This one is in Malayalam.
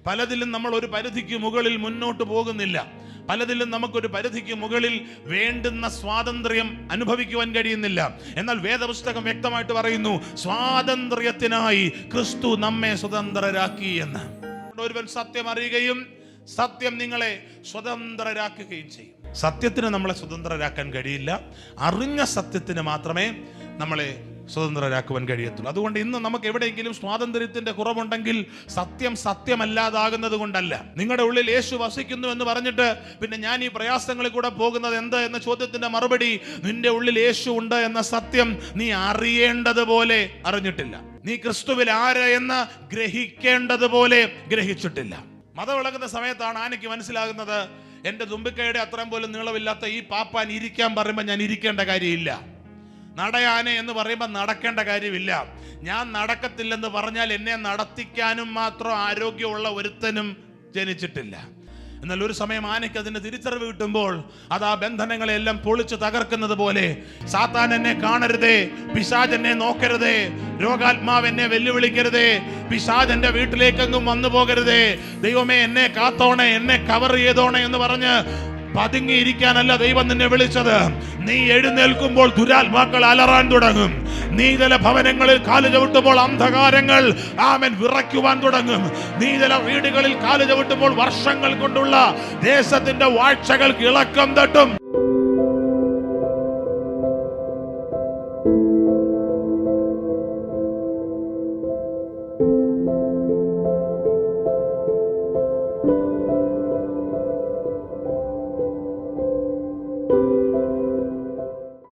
പലതിലും നമ്മൾ ഒരു പരിധിക്ക് മുകളിൽ മുന്നോട്ട് പോകുന്നില്ല. പലതിലും നമുക്കൊരു പരിധിക്ക് മുകളിൽ വേണ്ടുന്ന സ്വാതന്ത്ര്യം അനുഭവിക്കുവാൻ കഴിയുന്നില്ല. എന്നാൽ വേദപുസ്തകം വ്യക്തമായിട്ട് പറയുന്നു, സ്വാതന്ത്ര്യത്തിനായി ക്രിസ്തു നമ്മെ സ്വതന്ത്രരാക്കി എന്ന്. ഒരുവൻ സത്യം അറിയുകയും സത്യം നിങ്ങളെ സ്വതന്ത്രരാക്കുകയും ചെയ്യും. സത്യത്തിന് നമ്മളെ സ്വതന്ത്രരാക്കാൻ കഴിയില്ല, അറിഞ്ഞ സത്യത്തിന് മാത്രമേ നമ്മളെ സ്വതന്ത്രരാക്കുവാൻ കഴിയത്തുള്ളൂ. അതുകൊണ്ട് ഇന്ന് നമുക്ക് എവിടെയെങ്കിലും സ്വാതന്ത്ര്യത്തിന്റെ കുറവുണ്ടെങ്കിൽ സത്യം സത്യമല്ലാതാകുന്നത് കൊണ്ടല്ല. നിങ്ങളുടെ ഉള്ളിൽ യേശു വസിക്കുന്നു എന്ന് പറഞ്ഞിട്ട് പിന്നെ ഞാൻ ഈ പ്രയാസങ്ങളിൽ കൂടെ പോകുന്നത് എന്ത് എന്ന ചോദ്യത്തിന്റെ മറുപടി, നിന്റെ ഉള്ളിൽ യേശു ഉണ്ട് എന്ന സത്യം നീ അറിയേണ്ടതുപോലെ അറിഞ്ഞിട്ടില്ല. നീ ക്രിസ്തുവിൽ ആര് എന്ന് ഗ്രഹിക്കേണ്ടതുപോലെ ഗ്രഹിച്ചിട്ടില്ല. മതം ഇളകുന്ന സമയത്താണ് ആനയ്ക്ക് മനസ്സിലാകുന്നത്, എന്റെ തുമ്പിക്കൈയുടെ അത്രയും പോലും നീളമില്ലാത്ത ഈ പാപ്പാൻ ഇരിക്കാൻ പറയുമ്പോൾ ഞാൻ ഇരിക്കേണ്ട കാര്യമില്ല. നടയാനെ എന്ന് പറയുമ്പോൾ നടക്കേണ്ട കാര്യമില്ല. ഞാൻ നടക്കത്തില്ലെന്ന് പറഞ്ഞാൽ എന്നെ നടത്തിക്കാനും മാത്രം ആരോഗ്യമുള്ള ഒരുത്തനും ജനിച്ചിട്ടില്ല. എന്നാൽ ഒരു സമയം ആനയ്ക്ക് അതിന്റെ തിരിച്ചറിവ് കിട്ടുമ്പോൾ അത് ആ ബന്ധനങ്ങളെല്ലാം പൊളിച്ചു തകർക്കുന്നത് പോലെ, സാത്താൻ എന്നെ കാണരുതേ, പിശാച് എന്നെ നോക്കരുതേ, രോഗാത്മാവ് എന്നെ വെല്ലുവിളിക്കരുതേ, പിശാച് എന്റെ വീട്ടിലേക്കെങ്ങും വന്നു പോകരുതേ, ദൈവമേ എന്നെ കാത്തോണേ, എന്നെ കവർ ചെയ്തോണേ എന്ന് പറഞ്ഞ് പതുങ്ങിയിരിക്കാനല്ല ദൈവം നിന്നെ വിളിച്ചത്. നീ എഴുന്നേൽക്കുമ്പോൾ ദുരാത്മാക്കൾ അലറാൻ തുടങ്ങും. നീ ചില ഭവനങ്ങളിൽ കാല് ചവിട്ടുമ്പോൾ അന്ധകാരങ്ങൾ ആമേൻ വിറയ്ക്കുവാൻ തുടങ്ങും. നീ ചില വീടുകളിൽ കാല് ചവിട്ടുമ്പോൾ വർഷങ്ങൾ കൊണ്ടുള്ള ദേശത്തിന്റെ വാഴ്ചകൾക്ക് ഇളക്കം തട്ടും.